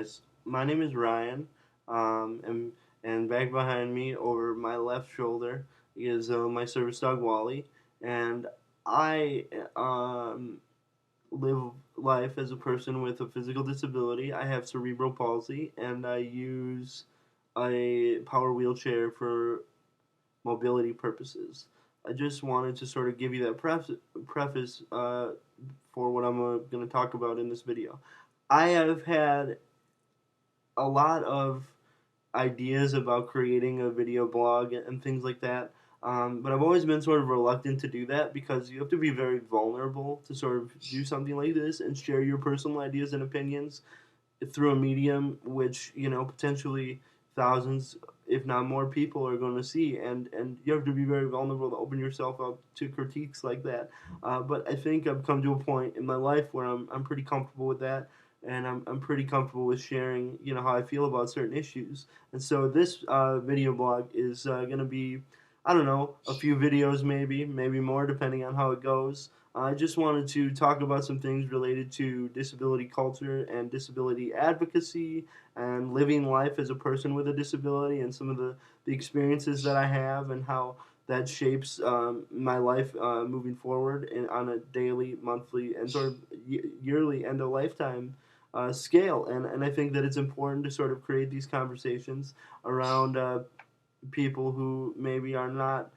guys. My name is Ryan, and back behind me, over my left shoulder, is my service dog Wally, and I live life as a person with a physical disability. I have cerebral palsy, and I use a power wheelchair for mobility purposes. I just wanted to sort of give you that preface for what I'm going to talk about in this video. I have had a lot of ideas about creating a video blog and things like that. But I've always been sort of reluctant to do that because you have to be very vulnerable to sort of do something like this and share your personal ideas and opinions through a medium which potentially thousands, if not more, people are going to see, and you have to be very vulnerable to open yourself up to critiques like that. But I think I've come to a point in my life where I'm pretty comfortable with that, and I'm pretty comfortable with sharing how I feel about certain issues. And so this video blog is going to be, I don't know, a few videos, maybe more, depending on how it goes. I just wanted to talk about some things related to disability culture and disability advocacy and living life as a person with a disability, and some of the experiences that I have and how that shapes my life moving forward and on a daily, monthly, and sort of yearly and a lifetime scale. And I think that it's important to sort of create these conversations around people who maybe are not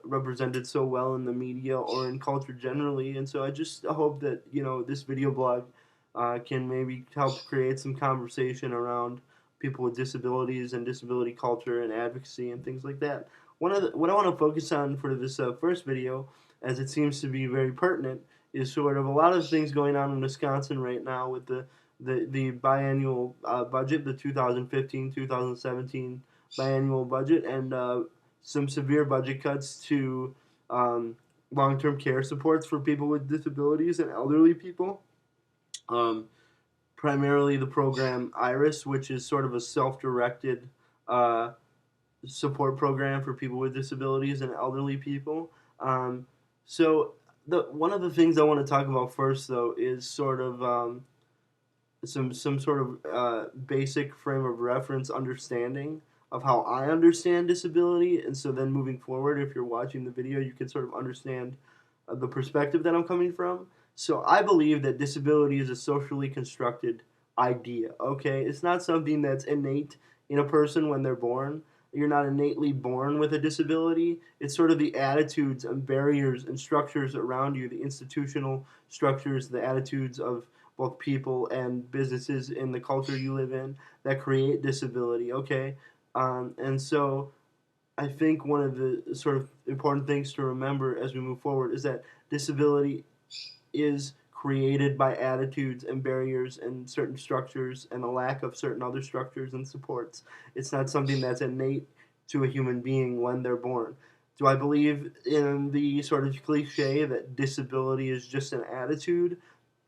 represented so well in the media or in culture generally. And so I just hope that this video blog can maybe help create some conversation around people with disabilities and disability culture and advocacy and things like that. What I want to focus on for this first video, as it seems to be very pertinent, is sort of a lot of things going on in Wisconsin right now with the biannual budget, the 2015-2017 biannual budget, and some severe budget cuts to long-term care supports for people with disabilities and elderly people. Um, Primarily the program IRIS, which is sort of a self-directed uh, support program for people with disabilities and elderly people. So one of the things I want to talk about first, though, is sort of some sort of basic frame of reference understanding of how I understand disability, and so then moving forward, if you're watching the video, you can sort of understand the perspective that I'm coming from. So I believe that disability is a socially constructed idea. Okay, it's not something that's innate in a person when they're born. You're not innately born with a disability. It's sort of the attitudes and barriers and structures around you, the institutional structures, the attitudes of both people and businesses in the culture you live in that create disability. Okay, and so I think one of the sort of important things to remember as we move forward is that disability is created by attitudes and barriers and certain structures and a lack of certain other structures and supports. It's not something that's innate to a human being when they're born. Do I believe in the sort of cliche that disability is just an attitude?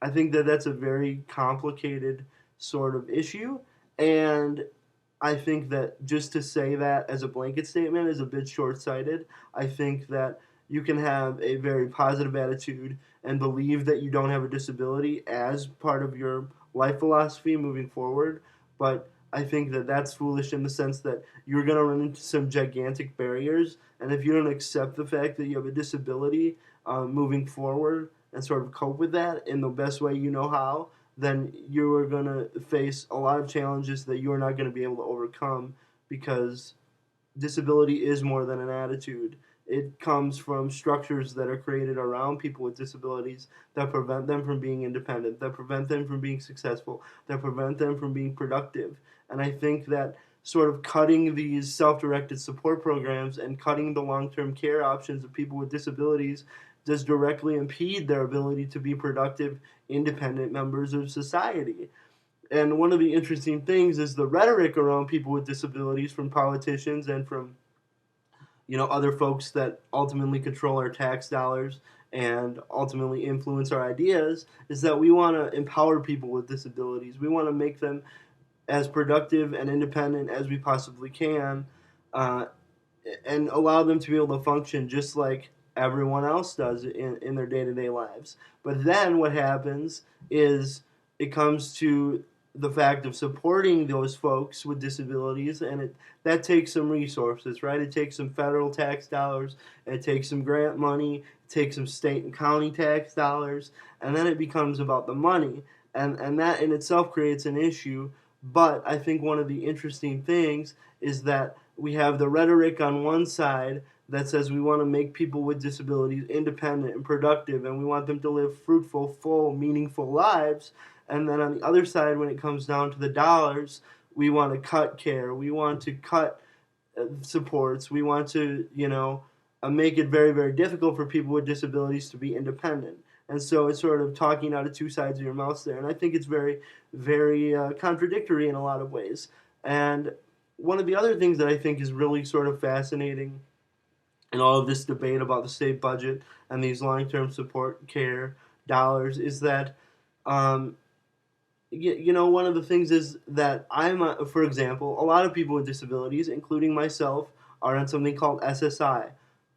I think that that's a very complicated sort of issue, and I think that just to say that as a blanket statement is a bit short-sighted. I think that you can have a very positive attitude and believe that you don't have a disability as part of your life philosophy moving forward, but I think that that's foolish in the sense that you're going to run into some gigantic barriers, and if you don't accept the fact that you have a disability moving forward and sort of cope with that in the best way you know how, then you are going to face a lot of challenges that you are not going to be able to overcome, because disability is more than an attitude. It comes from structures that are created around people with disabilities that prevent them from being independent, that prevent them from being successful, that prevent them from being productive. And I think that sort of cutting these self-directed support programs and cutting the long-term care options of people with disabilities does directly impede their ability to be productive, independent members of society. And one of the interesting things is the rhetoric around people with disabilities from politicians and from other folks that ultimately control our tax dollars and ultimately influence our ideas, is that we want to empower people with disabilities. We want to make them as productive and independent as we possibly can, uh, and allow them to be able to function just like everyone else does in their day-to-day lives. But then what happens is it comes to the fact of supporting those folks with disabilities, and that takes some resources, right? It takes some federal tax dollars, it takes some grant money, it takes some state and county tax dollars, and then it becomes about the money, and that in itself creates an issue. But I think one of the interesting things is that we have the rhetoric on one side that says we want to make people with disabilities independent and productive, and we want them to live fruitful, full, meaningful lives. And then on the other side, when it comes down to the dollars, we want to cut care, we want to cut supports, we want to, make it very, very difficult for people with disabilities to be independent. And so it's sort of talking out of two sides of your mouth there. And I think it's very, very contradictory in a lot of ways. And one of the other things that I think is really sort of fascinating in all of this debate about the state budget and these long-term support care dollars is that, one of the things is that for example, a lot of people with disabilities, including myself, are on something called SSI,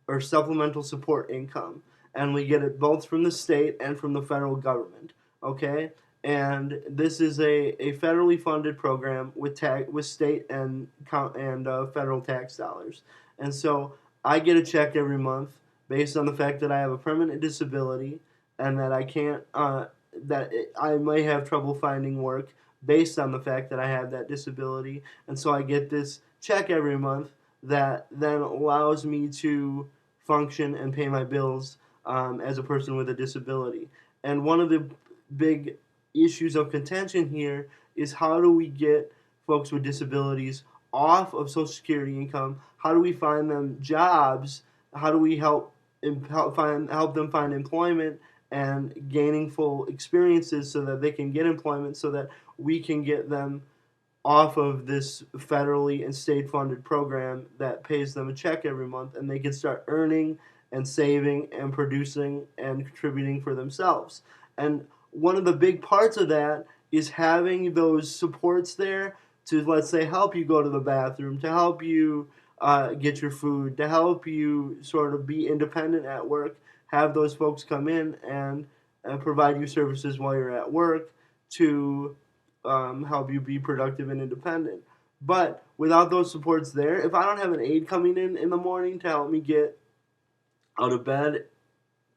or supplemental support income, and we get it both from the state and from the federal government. Okay, and this is a federally funded program with state and federal tax dollars, and so I get a check every month based on the fact that I have a permanent disability and that I can't I may have trouble finding work based on the fact that I have that disability, and so I get this check every month that then allows me to function and pay my bills as a person with a disability. And one of the big issues of contention here is, how do we get folks with disabilities off of Social Security income? How do we find them jobs? How do we help them find employment and gainful experiences so that they can get employment, so that we can get them off of this federally and state-funded program that pays them a check every month, and they can start earning and saving and producing and contributing for themselves. And one of the big parts of that is having those supports there to, let's say, help you go to the bathroom, to help you get your food, to help you sort of be independent at work. Have those folks come in and provide you services while you're at work to help you be productive and independent. But without those supports there, if I don't have an aide coming in the morning to help me get out of bed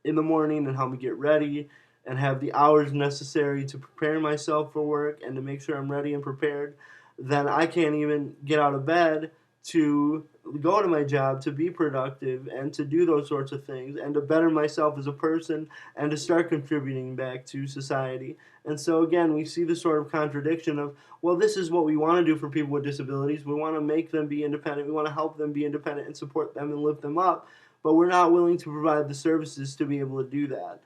in the morning and help me get ready and have the hours necessary to prepare myself for work and to make sure I'm ready and prepared, then I can't even get out of bed to go to my job, to be productive, and to do those sorts of things, and to better myself as a person, and to start contributing back to society. And so again, we see the sort of contradiction of, well, this is what we want to do for people with disabilities. We want to make them be independent. We want to help them be independent and support them and lift them up. But we're not willing to provide the services to be able to do that.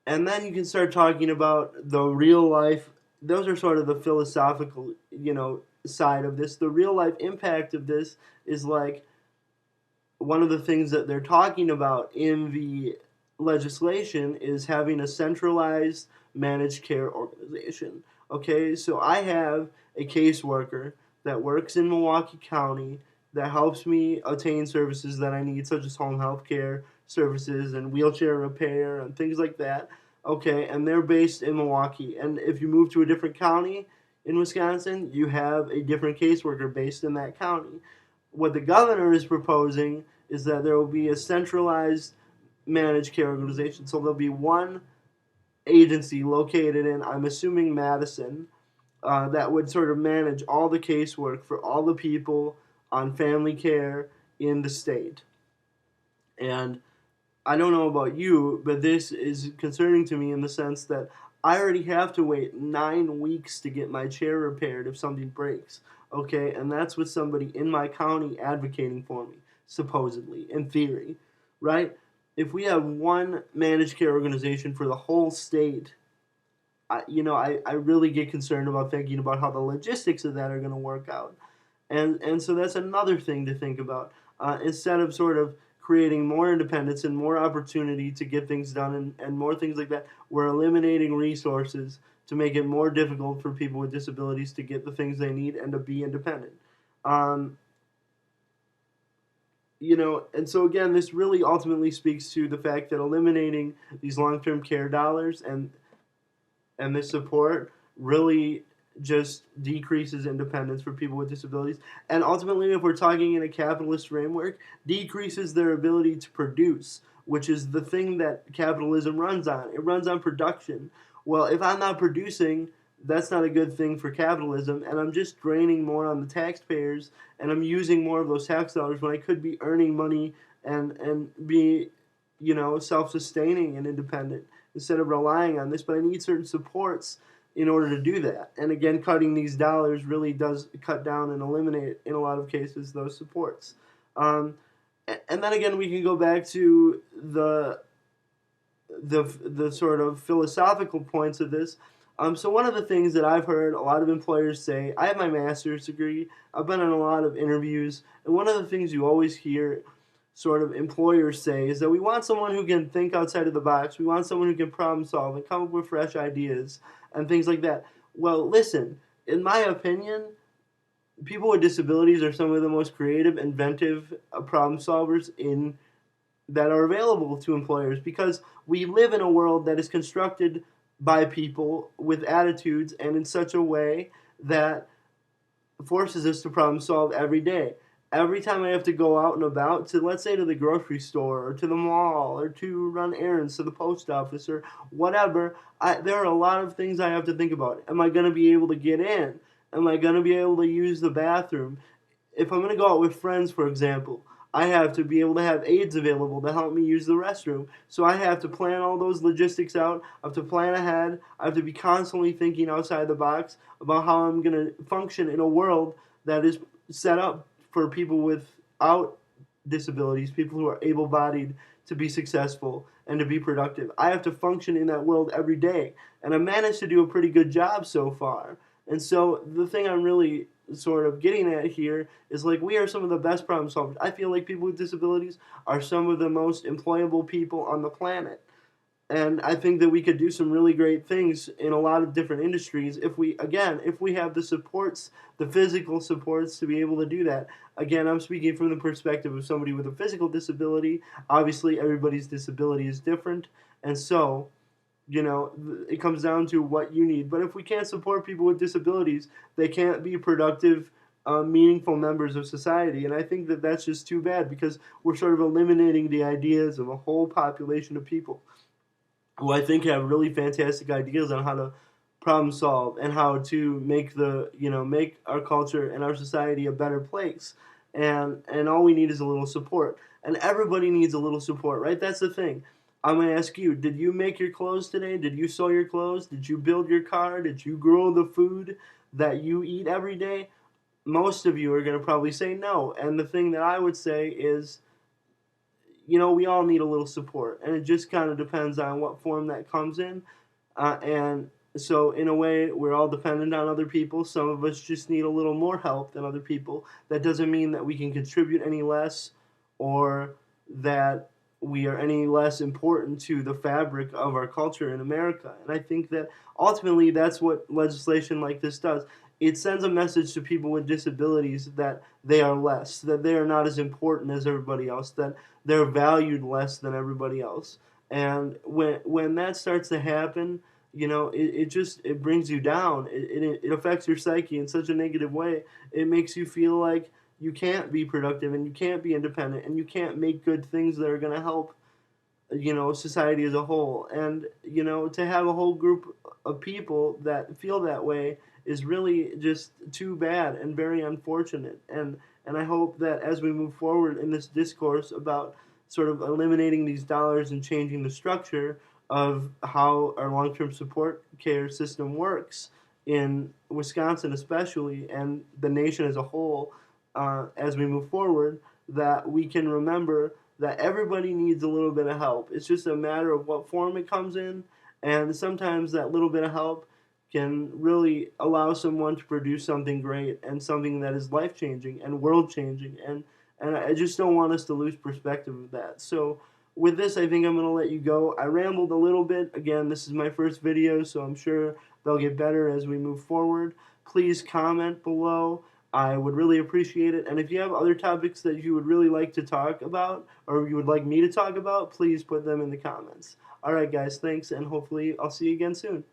And then you can start talking about the real life. Those are sort of the philosophical, side of this. The real life impact of this is like one of the things that they're talking about in the legislation is having a centralized managed care organization. Okay, so I have a caseworker that works in Milwaukee County that helps me attain services that I need, such as home health care services and wheelchair repair and things like that. Okay, and they're based in Milwaukee. And if you move to a different county in Wisconsin, you have a different caseworker based in that county. What the governor is proposing is that there will be a centralized managed care organization. So there'll be one agency located in, I'm assuming, Madison, that would sort of manage all the casework for all the people on family care in the state. And I don't know about you, but this is concerning to me in the sense that I already have to wait 9 weeks to get my chair repaired if something breaks. Okay, and that's with somebody in my county advocating for me, supposedly, in theory, right? If we have one managed care organization for the whole state, I really get concerned about thinking about how the logistics of that are going to work out. And so that's another thing to think about. Instead of sort of creating more independence and more opportunity to get things done and more things like that, we're eliminating resources to make it more difficult for people with disabilities to get the things they need and to be independent. And so again, this really ultimately speaks to the fact that eliminating these long-term care dollars and this support really just decreases independence for people with disabilities. And ultimately, if we're talking in a capitalist framework, decreases their ability to produce, which is the thing that capitalism runs on. It runs on production. Well, if I'm not producing, that's not a good thing for capitalism, and I'm just draining more on the taxpayers, and I'm using more of those tax dollars when I could be earning money and be, self-sustaining and independent instead of relying on this. But I need certain supports in order to do that. And again, cutting these dollars really does cut down and eliminate, in a lot of cases, those supports. And then again, we can go back to the sort of philosophical points of this. So one of the things that I've heard a lot of employers say, I have my master's degree, I've been in a lot of interviews, and one of the things you always hear sort of employers say is that we want someone who can think outside of the box, we want someone who can problem solve and come up with fresh ideas and things like that. Well, listen, in my opinion, people with disabilities are some of the most creative, inventive problem solvers that are available to employers, because we live in a world that is constructed by people with attitudes and in such a way that forces us to problem solve every day. Every time I have to go out and about to, let's say, to the grocery store or to the mall or to run errands to the post office or whatever, there are a lot of things I have to think about. Am I going to be able to get in? Am I going to be able to use the bathroom? If I'm going to go out with friends, for example, I have to be able to have aides available to help me use the restroom. So I have to plan all those logistics out. I have to plan ahead. I have to be constantly thinking outside the box about how I'm going to function in a world that is set up for people without disabilities, people who are able-bodied, to be successful and to be productive. I have to function in that world every day, and I managed to do a pretty good job so far. And so the thing I'm really sort of getting at here is, like, we are some of the best problem solvers. I feel like people with disabilities are some of the most employable people on the planet. And I think that we could do some really great things in a lot of different industries if we have the supports, the physical supports to be able to do that. Again, I'm speaking from the perspective of somebody with a physical disability. Obviously, everybody's disability is different, and so, it comes down to what you need. But if we can't support people with disabilities, they can't be productive, meaningful members of society. And I think that that's just too bad, because we're sort of eliminating the ideas of a whole population of people who I think have really fantastic ideas on how to problem solve and how to make make our culture and our society a better place. And all we need is a little support. And everybody needs a little support, right? That's the thing. I'm going to ask you, did you make your clothes today? Did you sew your clothes? Did you build your car? Did you grow the food that you eat every day? Most of you are going to probably say no. And the thing that I would say is, we all need a little support, and it just kind of depends on what form that comes in. And so, in a way, we're all dependent on other people. Some of us just need a little more help than other people. That doesn't mean that we can contribute any less, or that we are any less important to the fabric of our culture in America. And I think that ultimately that's what legislation like this does. It sends a message to people with disabilities that they are less, that they are not as important as everybody else, that they're valued less than everybody else. And when that starts to happen, it brings you down. It affects your psyche in such a negative way. It makes you feel like you can't be productive and you can't be independent and you can't make good things that are going to help, society as a whole. And, to have a whole group of people that feel that way is really just too bad and very unfortunate. And I hope that as we move forward in this discourse about sort of eliminating these dollars and changing the structure of how our long-term support care system works in Wisconsin especially, and the nation as a whole, as we move forward, that we can remember that everybody needs a little bit of help. It's just a matter of what form it comes in, and sometimes that little bit of help can really allow someone to produce something great and something that is life-changing and world-changing. And I just don't want us to lose perspective of that. So with this, I think I'm going to let you go. I rambled a little bit. Again, this is my first video, so I'm sure they'll get better as we move forward. Please comment below. I would really appreciate it. And if you have other topics that you would really like to talk about, or you would like me to talk about, please put them in the comments. All right, guys, thanks, and hopefully I'll see you again soon.